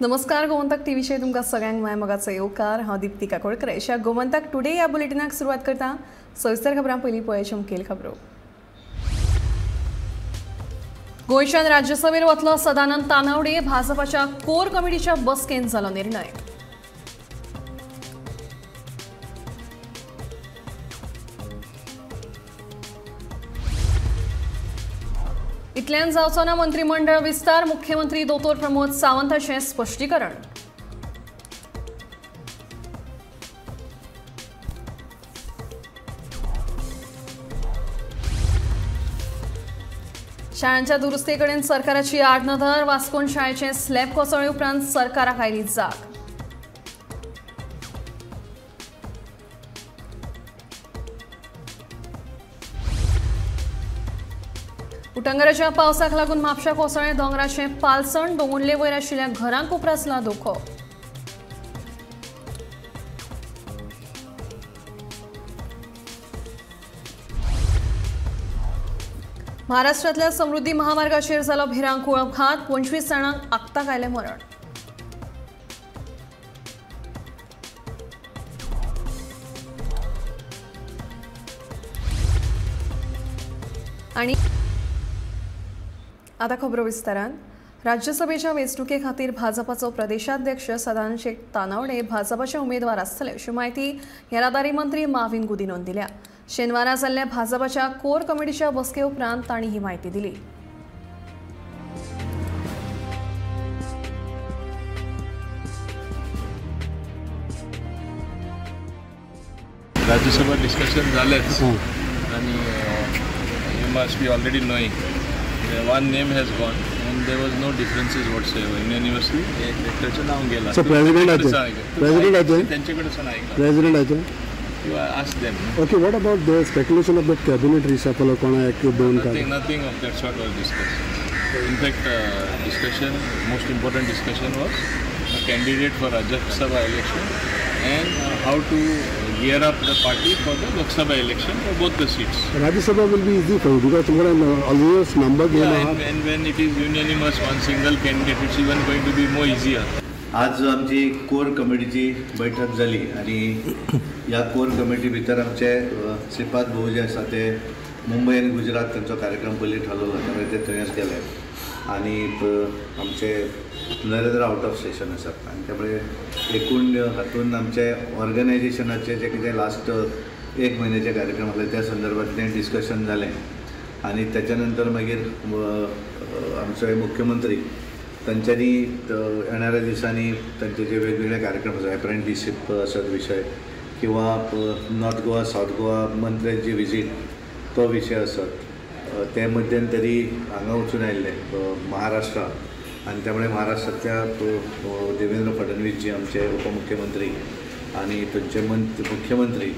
नमस्कार गोमंतक टी विषयी तुमकां सगळ्यांक मायमोगाचो येवकार। हांव दीप्ती काकोडकर। आयच्या गोमंतक टुडे ह्या बुलेटिनाक सुरवात करता। सविस्तर खबरां पयलीं पळोवया मुखेल खबरो। गोंयच्यान राज्यसभेर वतलो सदानंद तानावडे। भाजपाच्या कोर कमिटीच्या बसकेंत जालो निर्णय। इतल्यान जावचो ना मंत्रिमंडळ विस्तार। मुख्यमंत्री दोतोर प्रमोद सावंताचें स्पश्टीकरण। शाळांच्या दुरुस्ते कडेन सरकाराची आडनदर। वास्कोण शाळेचे स्लॅब कोसळ्ळे उपरांत सरकाराक आयली जाग। उटंगराच्या पावसाक लागून म्हापशा कोसळ्ळे दोंगराचे पालसण। दोंगुल्ले वयर आशिल्ल्या घरांक उप्रासला धोको। महाराष्ट्रातल्या समृद्धी महामार्गाचेर जालो भिरांकूळ अपघात। 25 जाणांक आगताक आयलें मरण। आनी आता खबरो विस्तारान। राज्यसभेच्या वेंचणुके खातीर भाजपाचो प्रदेशाध्यक्ष सदानंद शेख तानावडे भाजपाचे उमेदवार आसतले अशी माहिती येरादारी मंत्री माविन गुदिनोन दिल्या। शेनवारा जाल्ल्या भाजपाच्या कोर कमिटीच्या बसके उपरांत तांणी ही माहिती दिली। राज्यसभा डिस्कशन झालेच आणि you must be already knowing one name has gone and there was no differences whatsoever. Unanimously एक व्यक्तीचं नाव गेलं। So president आहे त्यांच्याकडे ऐकलं। President आहे You ask them. Okay, what about the speculation of that cabinet reshuffle or kona ek doon ka? Nothing of that sort was discussed. In fact, discussion, most important discussion was a candidate for Rajya Sabha election and how to gear up the party for the Lok Sabha election for both the seats. Rajya Sabha will be easy for you because tomorrow always number game. And when it is unanimous, one single candidate, it's even going to be more easier. आज आमची core कमिटीची बैठक झाली आणि या core committee भितर आमचे श्रीपाद भाऊ जे आसा ते मुंबई आणि गुजरात त्यांचा कार्यक्रम पयलीं थारलो त्यामुळे ते थंयच गेले आणि आमचे नरेंद्र आउट ऑफ स्टेशन आसात आणि त्यामुळे एकूण हातून आमचे ऑर्गनायझेशनाचे जे कितें लास्ट एक म्हयन्याचे कार्यक्रम आसले त्या संदर्भातलें डिस्कशन जालें आणि त्याच्यानंतर मागीर आमचे मुख्यमंत्री तांच्यांनी येणाऱ्या दिसांनी तांचे जे वेगवेगळे कार्यक्रम आसात अप्रेंटिसशीप आसत विशय किंवा नॉर्थ गोवा साऊथ गोवा मंत्र्यांची विजीट तो विशय आसत ते मध्यंतरी हांगा वचून आयिल्ले महाराष्ट्रा आणि त्यामुळे महाराष्ट्रातल्या देवेंद्र फडणवीस जी आमचे उपमुख्यमंत्री आणि थंयचे मुख्यमंत्री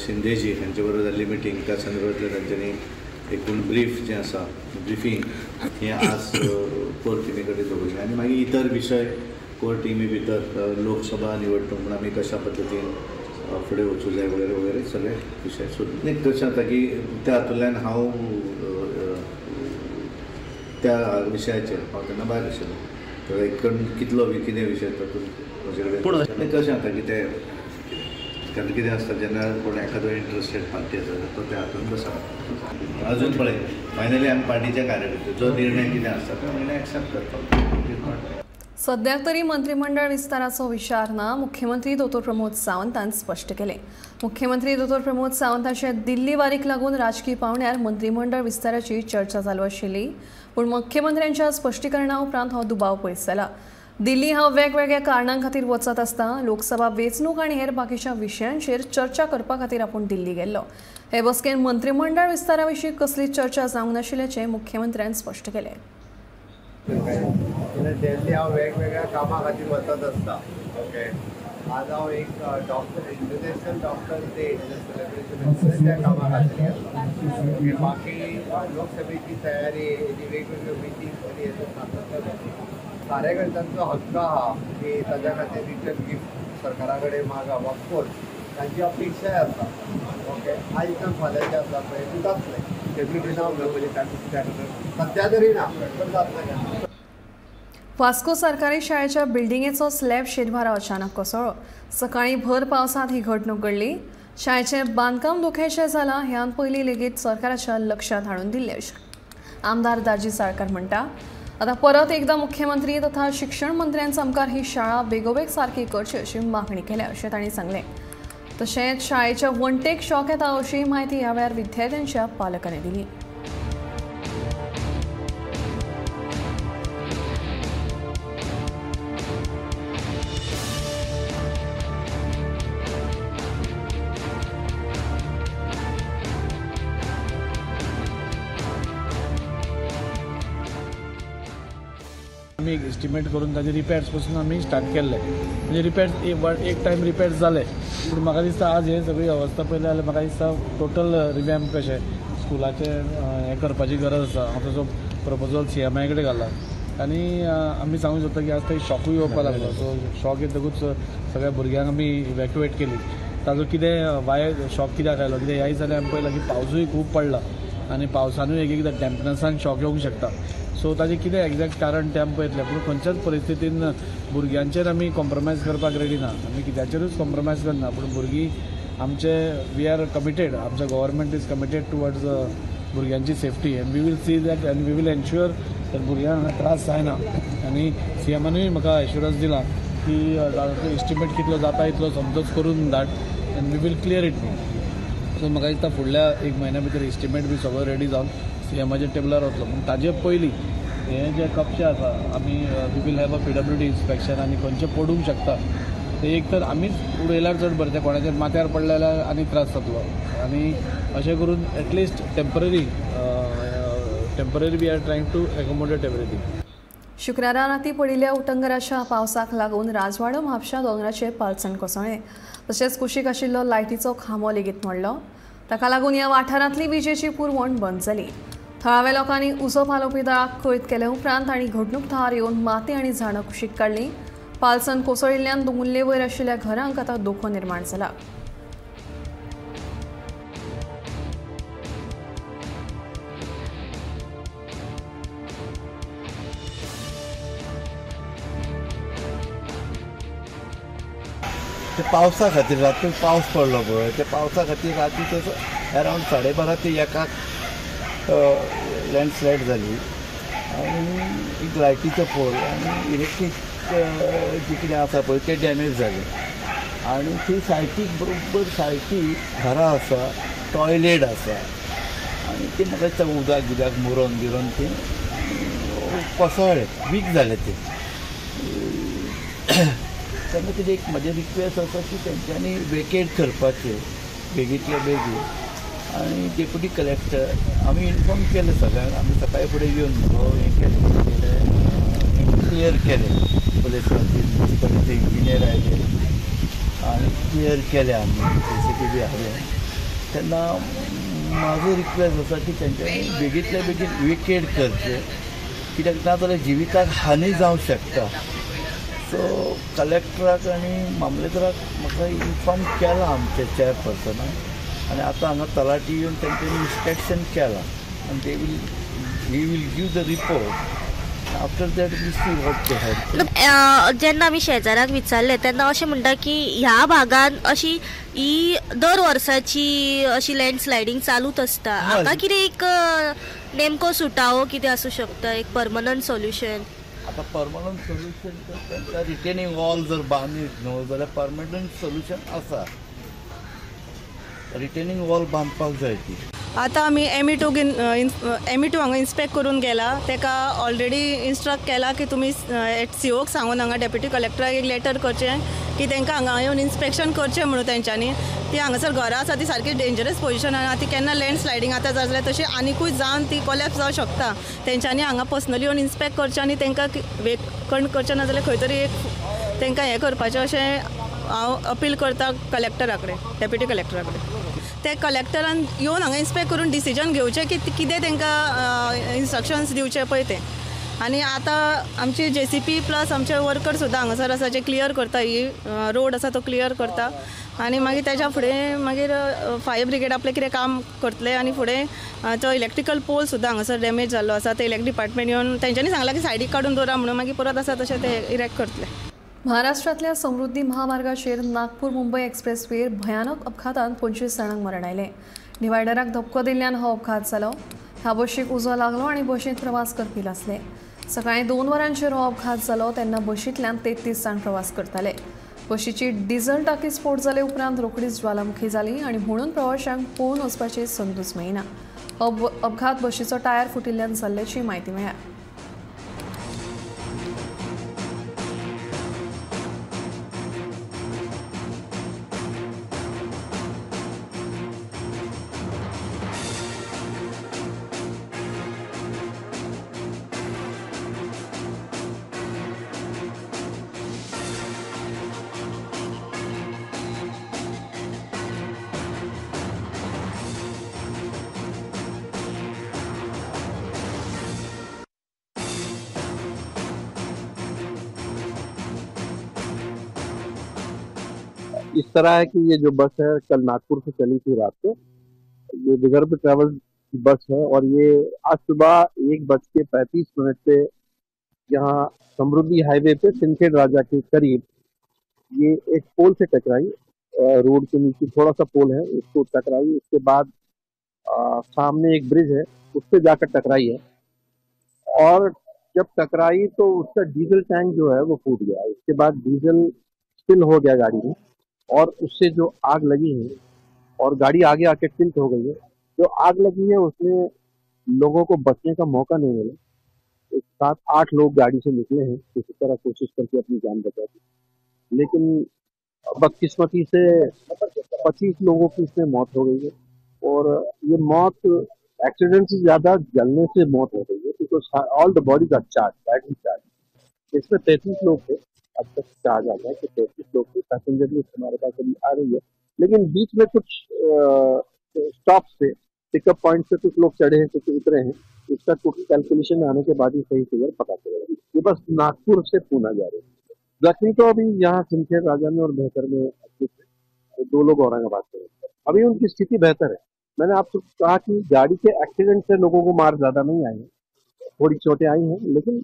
शिंदेजी हांचे बरोबर जाल्ली मिटींग त्या संदर्भातले तांच्यांनी एकूण ब्रीफ जे आसा ब्रिफींग हें आज कोर टिमी कडेन दवरलें आनी मागीर इतर विशय कोर टिमी भितर लोकसभा निवडणूक म्हणून आमी कशा पद्दतीन फुडें वचूं जाय वगैरे वगैरे सगळे विशय सो कशें जाता की त्या हातूंतल्यान हांव त्या विशयाचेर हांव तेन्ना भायर आशिल्लो तर एकूण कितलो कितें विशय तातूंत म्हजे कशें जाता की ते कारण कितें आसता जेन्ना कोण एखादो इंट्रस्टेड पार्टी आसा तो त्या हातूंत बसता अजून पळय फायनली आमी पार्टीच्या कार्यकर्ते जो निर्णय कितें आसता तो निर्णय एक्सेप्ट करता। सद्याक तरी मंत्रिमंडळ विस्ताराचो विचार ना मुख्यमंत्री दोतोर प्रमोद सावंतान स्पश्ट केलें। मुख्यमंत्री दोतोर प्रमोद सावंताचे दिल्ली वारीक लागून राजकीय पावंड्यार मंत्रिमंडळ विस्ताराची चर्चा चालू आशिल्ली पूण मुख्यमंत्र्यांच्या स्पश्टीकरणा उपरांत हो दुबाव पयस जाला। दिल्ली हांव वेगवेगळ्या कारणां खातीर वचत आसता लोकसभा वेंचणूक आनी हेर बाकीच्या विशयांचेर चर्चा करपा खातीर आपूण दिल्ली गेल्लो। हे बसकेन मंत्रिमंडळ विस्तारा विशीं कसलीच चर्चा जावंक नाशिल्ल्याचें मुख्यमंत्र्यान स्पश्ट केलें। दिल्ली हांव वेगवेगळ्या कामां खातीर वचत आसता। ओके आज हांव एक doctor international doctor day celebration त्या कामा खातीर गेलो। बाकी लोकसभेची तयारी हेजी वेगवेगळ्यो मिटींग आनी हेचो सातत्य कार्यकर्त्यांचो हक्क आहा की ताज्या खातीर रिटर्न गिफ्ट सरकारा कडेन मागप ऑफकोर्स तांची अपेक्षा आसा। ओके आयज फाल्यां जे आसा पळय ते जातलें डेप्युटी नांव घेवपाचें सध्या तरी ना पण जातलें। वास्को सरकारी शाळेच्या बिल्डिंगेचो स्लॅब शेतभारा अचानक कोसळ्ळो. सकाळी भर पावसात ही घडणूक घडली. शाळेचें बांदकाम धोक्याचें जालां ह्यान पयलीं लेगीत सरकाराच्या लक्षांत हाडून दिल्लें अशें आमदार दाजी साळकार म्हणटा. आतां परत एकदां मुख्यमंत्री तथा शिक्षण मंत्र्यान आमकां ही शाळा बेगोबेग सारकी करची अशी मागणी केल्या अशें तांणी सांगलें. तशेंच शाळेच्या वणटेक शॉक येता अशी माहिती ह्या वेळार विद्यार्थ्यांच्या पालकांनी दिली. आमी एक एस्टिमेट करून ताजे रिपेर्स पासून आमी स्टार्ट केल्ले. म्हणजे रिपेर्स एक टायम रिपेर्स जाले, पूण म्हाका दिसता आज हे सगळी अवस्था पळयली जाल्यार म्हाका दिसता टोटल रिवॅम्प कशें स्कुलाचें हें करपाची गरज आसा. हांव ताजो प्रपोजल CMI कडेन घाला आनी आमी सांगूंक सोदता की आज थंय शॉकूय येवपाक लागलो. सो शॉक येतकूच सगळ्या भुरग्यांक आमी इवॅक्युएट केली. ताजो कितें वायट शॉक कित्याक आयलो, कितें ह्याय दिसांनी आमी पळयलां की पावसूय खूब पडला आनी पावसानूय एक एकदां डॅम्पनसाक शॉक येवंक शकता. सो ताजें कितें एक्झॅक्ट कारण तें आमी पळयतलें. पूण खंयच्याच परिस्थितीन भुरग्यांचेर आमी कॉम्प्रमायज करपाक रेडी ना. आमी कित्याचेरूच कॉम्प्रमायज करना, पूण भुरगीं आमचे वी आर कमिटेड, आमचो गव्हर्मेंट इज कमिटेड टुवर्ड्स भुरग्यांची safety and we will see that and we will ensure that भुरग्यांक त्रास जायना. आनी CMानूय म्हाका एश्युरन्स दिला की एस्टिमेट कितलो जाता इतलो समजोच करून धाड and we will clear it. So म्हाका दिसता फुडल्या एक म्हयन्या भितर एस्टिमेट बी सगळो रेडी जावन CMाच्या टेबलार वतलो. पूण ताजे पयलीं हे जे कपशे आसा आमी we will have a PWD inspection आनी खंयचे पडूंक शकता ते एक तर आमीच उडयल्यार चड बरें, ते कोणाचेर माथ्यार पडले जाल्यार आनी त्रास जातलो. आनी अशें करून at least temporary we are trying to accommodate everything. शुक्रारा राती पडिल्ल्या उटंगराच्या पावसाक लागून राजवाडो म्हापशा दोंगराचेर पालसण कोसळ्ळें. तशेंच कुशीक आशिल्लो लायटीचो खांबो लेगीत मोडलो. ताका लागून ह्या वाठारांतली विजेची पुरवण बंद जाली. थळाव्या लोकांनी उजो पालोवपी दळाक कैद केले उपरांत तांणी घडणूक थळार येवन माती आनी झाडां कुशीक काडली. पालसण कोसळिल्ल्यान दोंगुल्ले वयर आशिल्ल्या घरांक आतां धोको निर्माण जाला. ते पावसा खातीर रात्री पावस पडलो पळय, त्या पावसा खातीर राती तसो अरावंड 12:30 ते 1 लँडस्लायड जाली आनी एक लायटीचो पोल आनी इलेक्ट्रीक जे कितें आसा पळय ते डॅमेज जाले. आनी ती सायटीक बरोबर सायटीक घरां आसा, टॉयलेट आसा आनी ते म्हाका दिसता उदक बिदक मुरोन बिरोन ते कोसळ्ळे, वीक जाले ते. तेन्ना कितें एक म्हजें रिक्वेस्ट आसा की तेंच्यांनी वेकेट करपाचें बेगींतल्या बेगीन. आनी डेप्युटी कलेक्टर आमी इन्फॉर्म केलें सगळ्यांक. आमी सकाळी फुडें येवन हें केलें, क्लियर केलें. पुलीस म्युनिसिपालिटी इंजिनियर आयले आनी क्लियर केलें आमी, CCTV हाडले. तेन्ना म्हाजो रिक्वेस्ट आसा की तेंच्यांनी बेगींतल्या बेगीन वेकेट करचें, कित्याक ना जाल्यार जिविताक हानी जावंक शकता. सो कलेक्टराक आनी मामलेदाराक म्हाका इन्फॉर्म केलां आमच्या चेअरपर्सनाक आनी आतां हांगा तलाटी येवन तेंच्यांनी इन्स्पेक्शन केलां आनी we will give the report after that we see what they have. जेन्ना आमी शेजाऱ्याक विचारलें तेन्ना अशें म्हणटा की ह्या भागान अशी ही दर वर्साची अशी लँडस्लायडींग चालूच आसता. हाका कितें एक नेमको सुटावो कितें आसूं शकता, एक परमनंट सोल्युशन? आतां परमनंट सोल्युशन तर तेंकां रिटेनिंग वॉल जर बांदीत न्हू जाल्यार परमनंट सोल्युशन आसा. रिटेनिंग वॉल बांदपाक जाय ती. आतां आमी ME2 हांगा इन्स्पेक्ट करून गेला. ताका ऑलरेडी इन्स्ट्रक्ट केला की तुमी COक सांगून हांगा डेप्युटी कलेक्टराक एक लेटर करचें की तांकां हांगा येवन इन्स्पेक्शन करचें म्हणून तेंच्यांनी. ती हांगासर घरां आसा ती सारकी डेंजरस पोजिशनान आसा. ती केन्ना लँडस्लायडींग आतां जाल्यार तशी आनिकूय जावन ती कोलॅप्स जावंक शकता. तेंच्यांनी हांगा पर्सनली येवन इन्स्पेक्ट करचें आनी तांकां वेकंट करचें ना जाल्यार खंय तरी एक तांकां हें करपाचें अशें हांव अपील करता कलेक्टरा कडेन, डेप्युटी कलेक्टरा कडेन. ते कलेक्टरान येवन हांगा इन्स्पेक्ट करून डिसिजन घेवचें की कितें तांकां इन्स्ट्रक्शन्स दिवचे पळय ते. आनी आतां आमची JCP प्लस आमचे वर्कर सुद्दां हांगासर आसा जे क्लियर करता, ही रोड आसा तो क्लियर करता. आनी मागीर तेच्या फुडें मागीर फायर ब्रिगेड आपलें कितें काम करतले आनी फुडें तो इलेक्ट्रिकल पोल सुद्दां हांगासर डॅमेज जाल्लो आसा ते इलेक्ट्रीक डिपार्टमेंट येवन तेंच्यांनी सांगलां की सायडीक काडून दवरा म्हणून मागीर परत आसा तशें ते इरेक्ट करतले. महाराष्ट्रातल्या समृद्धी महामार्गाचेर नागपूर मुंबय एक्सप्रेसवेर भयानक अपघातान 25 जाणांक मरण आयलें. डिवायडराक धपको दिल्ल्यान हो अपघात जालो. ह्या बशीक उजो लागलो आनी बशींत प्रवास करपी आसले. सकाळी 2 वरांचेर हो अपघात जालो तेन्ना बशींतल्यान 33 जाण प्रवास करताले. बशीची डिझल टाकी स्फोट जाले उपरांत रोखडीच ज्वालामुखी जाली आनी म्हणून प्रवाशांक पळोवन वचपाची संदूच मेळना. हो अपघात बशीचो टायर फुटिल्ल्यान जाल्ल्याची म्हायती मेळ्ळ्या. इस तरह है कि ये जो बस है कल नागपुर से चली थी रात को. ये विदर्भ ट्रैवल की बस है और ये आज सुबह 1:35 पे यहाँ समृद्धि हाईवे पे सिंदखेड़ राजा के करीब ये एक पोल से टकराई. रोड के नीचे थोड़ा सा पोल है उसको टकराई. उसके बाद सामने एक ब्रिज है उस पर जाकर टकराई है और जब टकराई तो उसका डीजल टैंक जो है वो फूट गया. इसके बाद डीजल स्पिल हो गया गाड़ी में और उससे जो आग लगी है और गाड़ी आगे आके टिल्ट हो गई है. जो आग लगी है उसमें लोगों को बचने का मौका नहीं मिला. 7-8 लोग गाड़ी से निकले हैं किसी तरह कोशिश करके अपनी जान बचा दी, लेकिन बदकिस्मती से 25 लोगों की इसमें मौत हो गई है. और ये मौत एक्सीडेंट से ज्यादा जलने से मौत हो गई है because all the bodies are charge, battery charge. इसमें 33 लोग थे. अब तक कहा जाता है कि 33 लोग की पैसेंजर लिस्ट हमारे पास अभी आ रही है, लेकिन बीच में कुछ स्टॉप से पिकअप पॉइंट से कुछ लोग चढ़े हैं कुछ उतरे हैं. इसका टोटल कैलकुलेशन आने के बाद ही सही फिगर पता चलेगा. ये बस नागपुर से पूना जा रही है. जख्मी तो अभी यहाँ सिंदखेड़ राजा में और बेहतर में 2 लोग औरंगाबाद से. अभी उनकी स्थिति बेहतर है. मैंने आपसे कहा कि गाड़ी के एक्सीडेंट से लोगों को मार ज्यादा नहीं आई है, थोड़ी चोटें आई हैं, लेकिन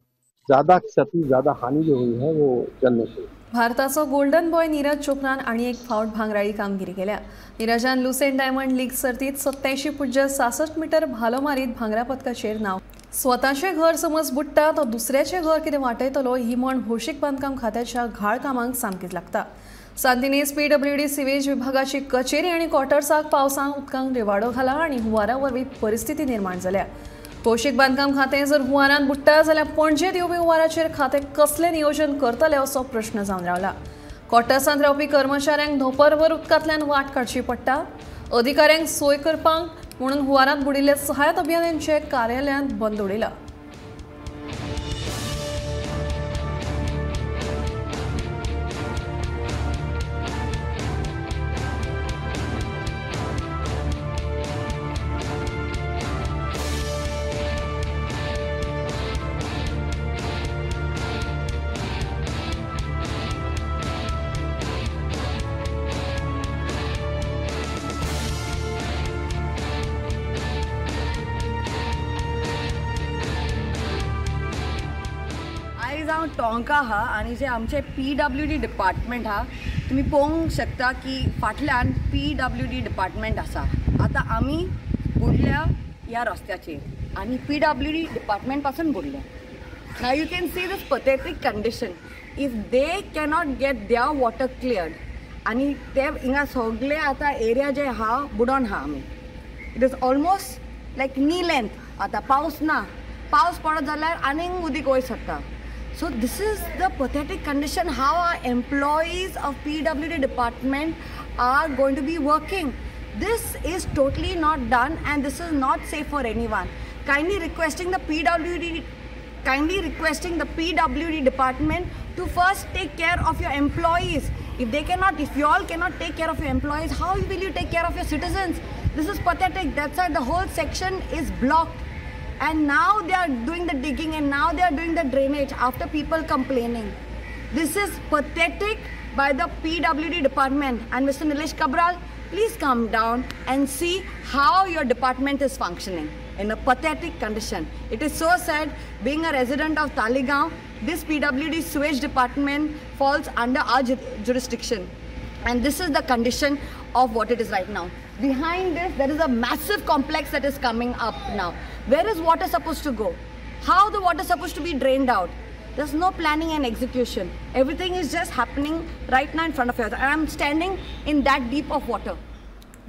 ज्यादा क्षति ज्यादा हानी जो हुई है वो जलने से. भारताचो गोल्डन बॉय नीरज चोप्रान आनी एक फावट भांगराळी कामगिरी केल्या. नीरजान लुसेंट डायमंड लीग सर्तीत 87.66 मीटर भालो मारीत भांगरा पदकाचेर नाव. स्वताचें घर समज बुडटा तो दुसऱ्याचें घर कितें वाटयतलो ही म्हण भौशीक बांदकाम खात्याच्या घाळ कामांक सामकीच लागता. सांतिनेज PWD सिवेज विभागाची कचेरी आनी क्वॉर्टर्साक पावसान उदकांक रेवाडो घाला आनी हुंवारा वरवीं परिस्थिती निर्माण जाल्या. भौशीक बांदकाम खातें जर हुंवारान बुडटा जाल्यार पणजेंत येवपी हुंवाराचेर खातें कसलें नियोजन करतले असो प्रश्न जावन रावला. क्वॉर्टर्सांत रावपी कर्मचाऱ्यांक दोपरभर उदकांतल्यान वाट काडची पडटा. अधिकाऱ्यांक सोय करपाक म्हणून हुंवारांत बुडिल्ले सहाय्यत अभियंत्यांचे कार्यालयांत बंद उडयला. हांव टोंका हा आणि जे आमचे PWD डिपार्टमेंट हा तुम्ही पळोवंक शकता की फाटल्यान PWD डिपार्टमेंट आसा. आता आम्ही बुडल्या ह्या रस्त्याचेर आणि PWD डिपार्टमेंट पासून बुडल्या. Now you can see this pathetic condition. If they cannot get their water cleared आणि ते हिंगा सगळे आता एरिया जे हा बुडोन हा आमी. इट इज ऑलमोस्ट लायक नी लेंथ. आता पावस ना, पावस पडत जाल्यार आनीक उदीक वयर सरता. So this is the pathetic condition how our employees of PWD department are going to be working. This is totally not done and this is not safe for anyone. Kindly requesting the PWD department to first take care of your employees. If you all cannot take care of your employees, how will you take care of your citizens? This is pathetic. That's why the whole section is blocked. And now they are doing the digging and now they are doing the drainage after people complaining. This is pathetic by the PWD department. And Mr. Nilesh Kabral, please come down and see how your department is functioning in a pathetic condition. It is so sad. Being a resident of Talegaon, this PWD sewage department falls under our jurisdiction. And this is the condition of what it is right now. Behind this, there is a massive complex that is coming up now. Where is water supposed to go? How the water is supposed to be drained out? There's no planning and execution. Everything is just happening right now in front of us. And I'm standing in that deep of water.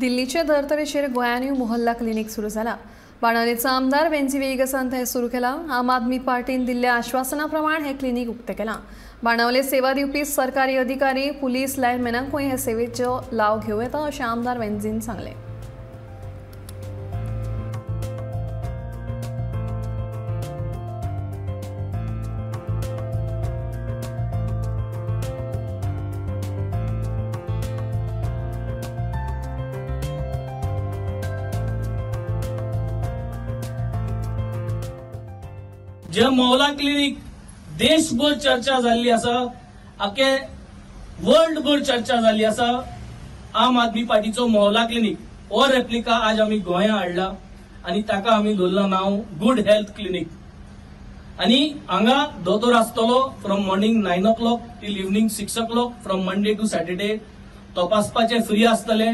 दिल्लीचे धर्तरेचेर गोंयांनी मोहल्ला clinic सुरू जाला. बाणावलेचो आमदार वेंजी वेगसांत हे सुरू केला. आम आदमी पार्टीन दिल्ल्या आश्वासना प्रमाण हे क्लिनीक उक्तें केलां. बाणावले सेवा दिवपी सरकारी अधिकारी पुलीस लायनमॅनांकूय हे सेवेचो लाव घेवं येता अशें आमदार वेंजीन सांगलें. जे मोहल्ला क्लिनीक देशभर चर्चा जाल्ली आसा, आखे वर्ल्डभर चर्चा जाल्ली आसा. आम आदमी पार्टीचो मोहल्ला क्लिनीक हो रेप्लिका आज आमी गोंया हाडला आनी ताका आमी दवरला नाव गुड हेल्थ क्लिनीक. आनी हांगा दोतोर आसतलो from morning 9 o'clock till evening 6 o'clock from Monday to Saturday. तपासपाचे फ्री आसतले.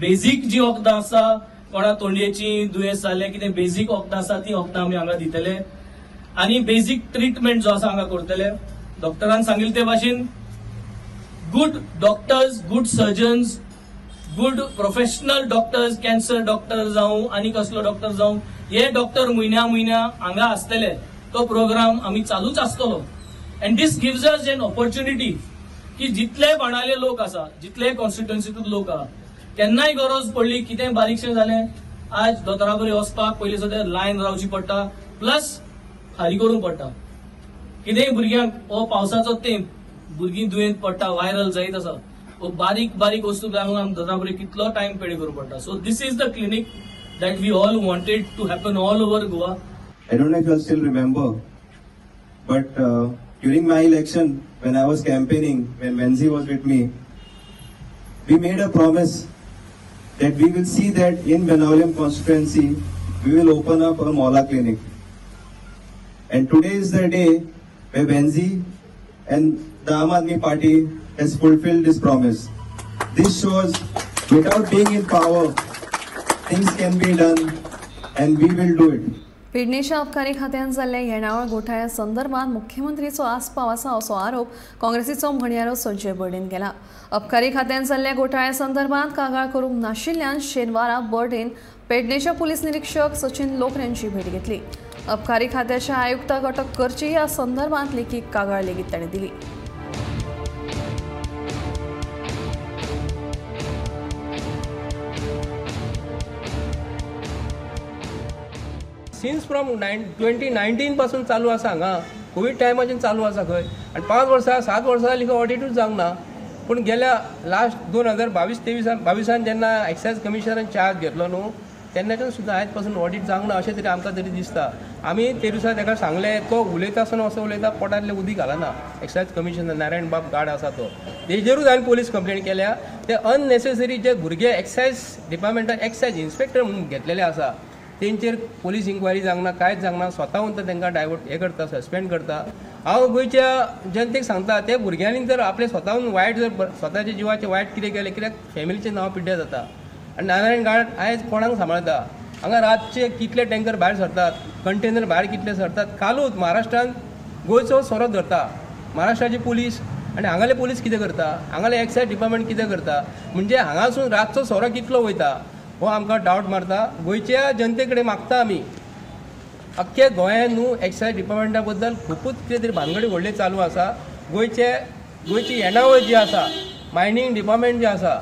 बेजीक जी वखदां आसा, कोणा तोंडयेची दुयेंस जाले, कितें बेजीक वखदां आसा ती वखदां आमी हांगा दितले. आणि बेसिक ट्रीटमेंट जो आसा हांगा करतले. डॉक्टरान सांगिल्ले ते भाशेन good doctors, good surgeons, good professional doctors, cancer doctor जावं आनी कसलो डॉक्टर जावं, हे डॉक्टर म्हयन्या हांगा आसतले. तो प्रोग्राम आमी चालूच आसतलो. And this gives us an opportunity की जितले बाणाले लोक आसा, जितले कॉन्स्टिट्युएन्सींतून लोक आहा, केन्नाय गरज पडली, कितें बारीकशें जालें, आज दोतोरा कडेन वचपाक पयलीं सद्या लायन रावची पडटा, प्लस खाली करूंक पडटा. कितेंय भुरग्यांक हो पावसाचो तेंप, भुरगीं दुयेंत पडटा, व्हायरल जायत आसा, बारीक बारीक वस्तू लागून आमकां दोतोरा कडेन कितलो टायम पेड करूंक पडटा. So this is the clinic that we all wanted to happen all over Goa. I don't know if you all still remember, but during my election, when I was campaigning, when Wenzi was with me, we made a promise that we will see that in Benaulem constituency, we will open up a Mohalla clinic. And today is the day where Wenzi and the Aam Aadmi Party has fulfilled this promise. This shows without being in power, things can be done and we will do it. पेडणेच्या अबकारी खात्यान जाल्ल्या येणावळ घोटाळ्या संदर्भात मुख्यमंत्रीचो आस्पाव आसा असो आरोप काँग्रेसीचो म्हणयारो संजय बर्डेन केला. अबकारी खात्यान जाल्ल्या घोटाळ्या संदर्भात कागाळ करूंक नाशिल्ल्यान शेनवारा बर्डेन पेडणेच्या पुलीस निरीक्षक सचिन लोकरेंची भेट घेतली. अबकारी खात्याच्या आयुक्ताक अटक करची ह्या संदर्भात लेखीक कागाळ लेगीत ताणें दिली. सिन्स फ्रॉम 2019 पासून चालू आसा हांगा. कोविड टायमाच्यान चालू आसा खंय, आनी 5 वर्सां 7 वर्सां जालीं खंय ऑडिटूच जावंक ना. पूण गेल्या लास्ट 2022-23 जेन्ना एक्सायज कमिशनरान चार्ज घेतलो न्हू, तेन्नाच्यान सुद्दां आयज पासून ऑडिट जावंक ना अशें तरी आमकां तरी दिसता. आमी ते दिसा ताका सांगलें, तो उलयता आसतना असो उलयता, पोटांतलें उदीक घालना. एक्सायज कमिशनर नारायण बाब गाड आसा तो, तेजेरूच हांवें पुलीस कंप्लेंट केल्या. ते अननेसेसरी जे भुरगे एक्सायज डिपार्टमेंटान एक्सायज इन्स्पेक्टर म्हणून घेतलेले आसा, तेंचेर पुलीस इन्क्वायरी जावंक ना, कांयच जावंक ना. स्वताहून तर तांकां डायवर्ट हे करता, सस्पेंड करता. हांव गोंयच्या जनतेक सांगता, ते भुरग्यांनी जर आपले स्वताहून वायट जर स्वताच्या जिवाचे वायट कितें केलें, कित्याक फॅमिलीचें नांव पिड्ड्यार जाता. आनी नारायण गाड आयज कोणाक सांबाळटा? हांगा रातचे कितले टँकर भायर सरतात, कंटेनर भायर कितले सरतात. कालूच महाराष्ट्रान गोंयचो सोरो धरता महाराष्ट्राची पुलीस, आनी हांगाले पुलीस कितें करता, हांगाले एक्सायज डिपार्टमेंट कितें करता. म्हणजे हांगासून रातचो सोरो कितलो वयता हो आमकां डावट मारता. गोंयच्या जनते कडेन मागता आमी, अख्ख्या गोंयांत न्हू एक्सायज डिपार्टमेंटा बद्दल खुबूच कितें तरी भानगडी व्हडली चालू आसा. गोंयची येणावळ जी आसा, मायनींग डिपार्टमेंट जे आसा,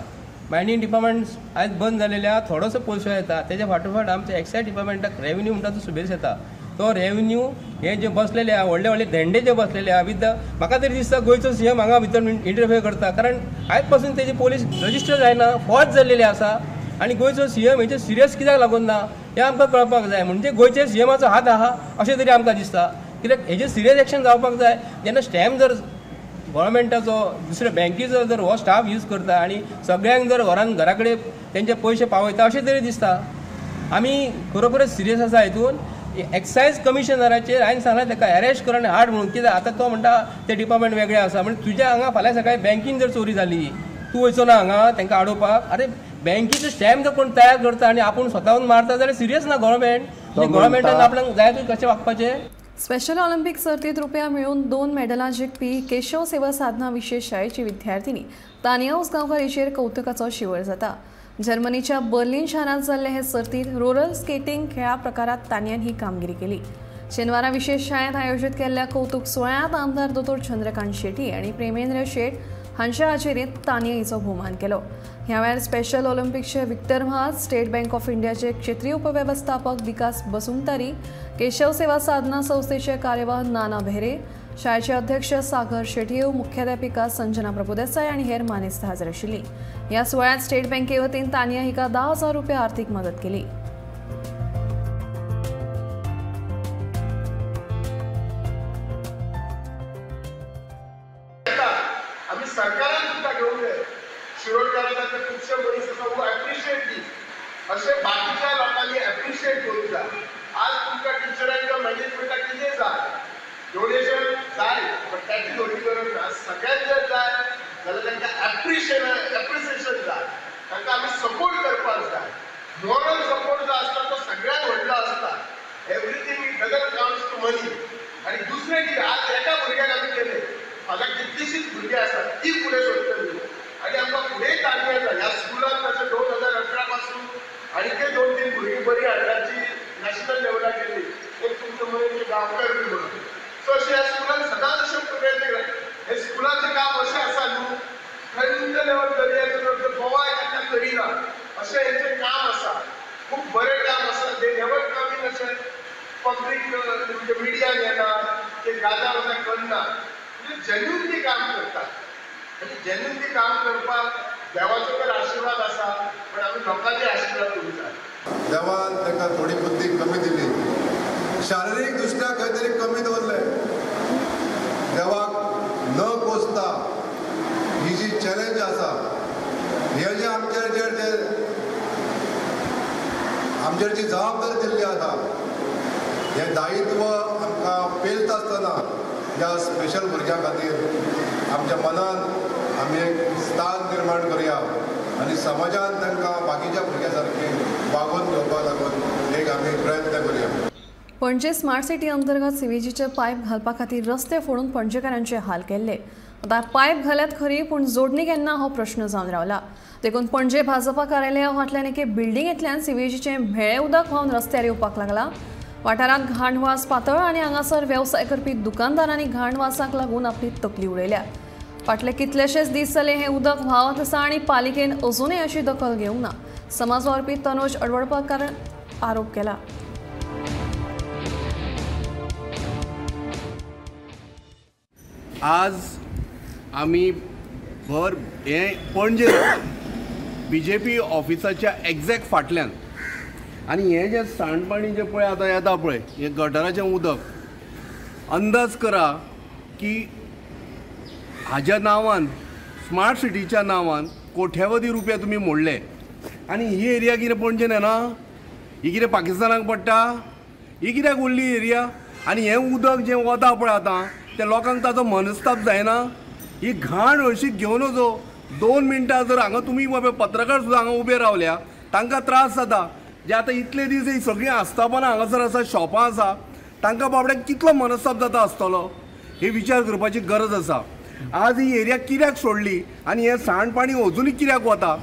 मायनींग डिपार्टमेंट आयज बंद जालेल्या थोडोसो पयसो येता. तेच्या फाटोफाट आमच्या एक्सायज डिपार्टमेंटाक रेव्हेन्यू म्हणटा तो सुबेज येता. तो रेव्हेन्यू हे जे बसलेले आहा, व्हडले व्हडले धेंडे जे बसलेले आहा, विथ म्हाका तरी दिसता गोंयचो सीएम हांगा भितर इंटरफियर करता. कारण आयज पासून तेजी पोलीस रजिस्टर जायना, फॉज जाल्लेली आसा. आनी गोंयचो सीएम हेचे सिरियस कित्याक लागून ना हें आमकां कळपाक जाय. म्हणजे गोंयच्या सीएमाचो हात आहा अशें तरी आमकां दिसता. कित्याक हेजेर सिरियस एक्शन जावपाक जाय. जेन्ना स्टॅम्प जर गोव्हर्मेंटाचो दुसऱ्या बँकेचो जर हो स्टाफ यूज करता आनी सगळ्यांक जर घरा कडेन तेंचे पयशे पावयता अशें तरी दिसता. आमी खरोखरच सिरियस आसा हितून. एक्सायज कमिशनराचेर हांवें सांगलां ताका अरेस्ट कर आनी हाड म्हणून. कित्याक आतां तो म्हणटा ते डिपार्टमेंट वेगळे आसा म्हणजे तुज्या हांगा फाल्यां सकाळी बँकीन जर चोरी जाली तूं वयचो ना हांगा तांकां आडोवपाक. अरे बँकेचो स्टॅम्प जर कोण तयार करता आनी आपूण स्वताहून मारता जाल्यार सिरियस ना गव्हर्मेंट. गव्हर्मेंटान आपल्याक जाय तूं कशें वागपाचें. स्पेशल ऑलिम्पिक सर्तीत रुपया मिळवून 2 मेडलां जिखपी केशव सेवा साधना विशेष शाळेची विद्यार्थिनी तानिया उसगांवकर हिचेर कौतुकाचो शिवर जाता. जर्मनीच्या बर्लिन शारांत जाल्ले हे सर्तीत रोलर स्केटिंग खेळा प्रकारात तानियान ही कामगिरी केली. शेनवारा विशेष शाळेत आयोजित केल्ल्या कौतुक सुवाळ्यात आमदार दोतोर चंद्रकांत शेट्टी आणि प्रेमेंद्र शेट हांच्या हाजेरीत तानिया हिचो भोवमान केलो. ह्या वेळार स्पेशल ऑलिम्पिक्सचे विक्टर महाज, स्टेट बँक ऑफ इंडियाचे क्षेत्रीय उपव्यवस्थापक विकास बसुमतारी, केशव सेवा साधना संस्थेचे कार्यवाह नाना भेरे, शाळेचे अध्यक्ष सागर शेट्टी, मुख्याध्यापिका संजना प्रभुदेसाय आणि हेर मानेस्त हाजीर आशिल्लीं. ह्या सुवाळ्यात स्टेट बँके वतीन तानिया हिका 10,000 रुपया आर्थीक मदत केली. आम्ही सरकारान सुद्धा घेऊन जाय. शिरोडकरांना तर खुबशे मनीस आसा वो एप्रिशिएट दी अशें बाकीच्या लोकांनी एप्रिशिएट करूंक जाय. आज तुमकां टिचरांच्या मॅनेजमेंटाक कितें जाय डोनेशन जाय पण त्याची थोडी गरज ना. सगळ्यांक जर जाय जाल्यार तांकां एप्रिसिएशन जाय. तांकां आमी सपोर्ट करपाक जाय. मॉरल सपोर्ट जो आसता तो सगळ्यांक व्हडलो आसता. Everything it doesn't counts to money. आनी दुसरें कितें आज एका भुरग्याक आमी केलें फाल्यां कितलीशींच भुरगीं आसात ती फुडें सरतलीं आनी आमकां फुडें ताणें येता. ह्या स्कुलान तशें 2018 पासून आनी ते 2-3 भुरगीं बरी हाडपाची नॅशनल लेवलार गेली. एक तुमचो मनीस गांवकार बी म्हणून. सो अशें ह्या स्कुलान सदांच अशें प्रयत्न केला. हे स्कुलाचें काम अशें आसा न्हू खंयच लेवल दर्याचो गोवा केन्ना करिना अशें हेंचें काम आसा. खूब बरें काम आसा. ते नेवर कम इन अशें पब्लीक म्हणजे मिडियान येना ते गाजा वजा करना. जेन्युनली काम करतात आनी जेन्युनली काम करपाक देवाचो तर आशिर्वाद आसा पण आमी लोकांचे आशिर्वाद करूंक जाय. देवान ताका थोडी बुद्धी कमी दिली. शारिरीक दृश्ट्या खंय तरी कमी दवरलें. देवाक न कोसता ही जी चॅलेंज आसा हे जे आमचेर जी जबाबदारी दिल्ली आसा हें दायित्व आमकां पेलता आसतना ह्या स्पेशल भुरग्यां खातीर आमच्या मनान आमी एक स्थान निर्माण करुया आनी समाजान तांकां बाकीच्या भुरग्यां सारकें वागोवन घेवपा लागून एक आमी प्रयत्न करुया. पणजे स्मार्ट सिटी अंतर्गत सीवेजीचे पायप घालपा खातीर रस्ते फोडून पणजेकारांचे हाल केल्ले. आता पायप घाल्यात खरी पूण जोडणी केन्ना हो प्रश्न जावन रावला. देखून पणजे भाजपा कार्यालया फाटल्यान एके बिल्डिंगेंतल्यान सीवेजीचे म्हेळें उदक व्हांवन रस्त्यार येवपाक लागला. वाठारांत घाणवास पातळ आनी हांगासर वेवसाय करपी दुकानदारांनी घाणवासाक लागून आपली तकली उडयल्या. फाटले कितलेशेच दीस जाले हें उदक व्हांवत आसा आनी पालिकेन अजूनय अशी दखल घेवंक ना. समाज वावरपी तनोज अडवळपकार आरोप केला. आज आमी भर पणजे BJP ऑफिसाच्या एक्झॅक्ट फाटल्यान आनी हें जें सांडपाणी जें पळय आतां येता पळय हें गटराचें उदक अंदाज करा की हाज्या नांवान स्मार्ट सिटीच्या नांवान कोट्यावधी रुपया तुमी मोडले. आनी ही एरिया कितें पणजेन येना ही कितें पाकिस्तानाक पडटा ही कित्याक उरली एरिया. आनी हें उदक जें वता पळय आतां त्या लोकांक ताचो मनस्ताप जायना. ही घाण हळशीक घेवन वचो 2 मिनटां जर हांगा तुमी बाबा पत्रकार सुद्दां हांगा उबे रावल्या तांकां त्रास जाता. जे आतां इतले दीस ही सगळीं आस्थापनां हांगासर आसा शॉपां आसा तांकां बाबड्याक कितलो मनस्ताप जाता आसतलो हे विचार करपाची गरज आसा. आज ही एरिया कित्याक सोडली आनी हें सांडपाणी अजुनूय कित्याक वता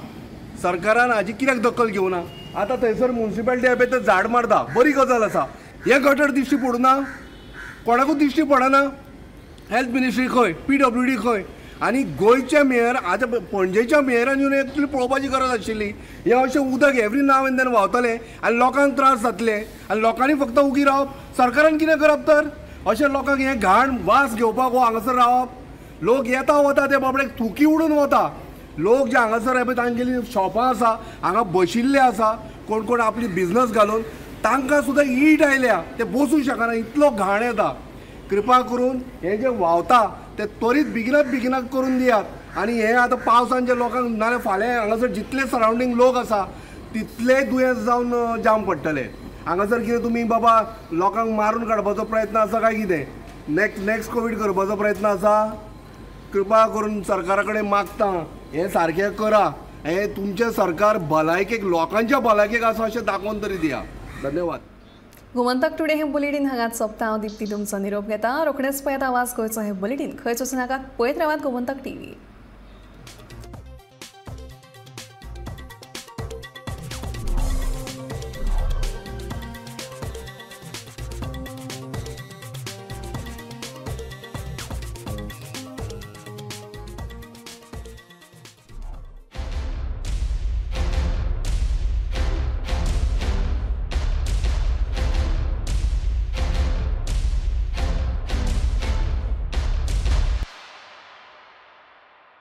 सरकारान हाजी कित्याक दखल घेवना. आतां थंयसर म्युनिसिपालिटी हें ते झाड मारता बरी गजाल आसा. हें गटर दिश्टी पडूना कोणाकूच दिश्टी पडना. हेल्थ मिनिस्ट्री खंय PWD खंय आनी गोंयच्या मेयर आतां पणजेच्या मेयरान येवन एक्चुली पळोवपाची गरज आशिल्ली. हें अशें उदक एवरी नाव एंड देन व्हांवतलें आनी लोकांक त्रास जातले आनी लोकांनी फक्त उगी रावप. सरकारान कितें करप तर अशें लोकांक हें घाण वास घेवपाक हो हांगासर रावप. लोक येता वता ते बाबड्याक थुकी उडून वता. लोक जे हांगासर पळय तांगेली शॉपां आसा हांगा बशिल्ले आसा कोण कोण आपली बिजनस घालून तांकां सुद्दां हीट आयल्या ते बसूंक शकना इतलो घाण येता. कृपा करून हें जें व्हांवता ते त्वरीत बेगिनात करून दियात आनी हे आतां पावसान जे लोकांक नाल्यार फाल्यां हांगासर जितले सरावंडींग लोक आसा तितले दुयेंस जावन जाम पडटले. हांगासर कितें तुमी बाबा लोकांक मारून काडपाचो प्रयत्न आसा काय कितें नेक्स्ट कोवीड करपाचो प्रयत्न आसा? कृपा करून सरकारा कडेन मागता हें सारकें करा. हें तुमचें सरकार भलायकेक लोकांच्या भलायकेक आसा अशें दाखोवन तरी दिया. धन्यवाद. गोमंतक टुडे हें बुलेटिन हांगाच सोंपता. हांव दिप्ती तुमचो निरोप घेता. रोखडेच पळयात आवाज गोंयचो हें बुलेटिन. खंयच वचूं नाकात, पळयत रावात गोमंतक TV.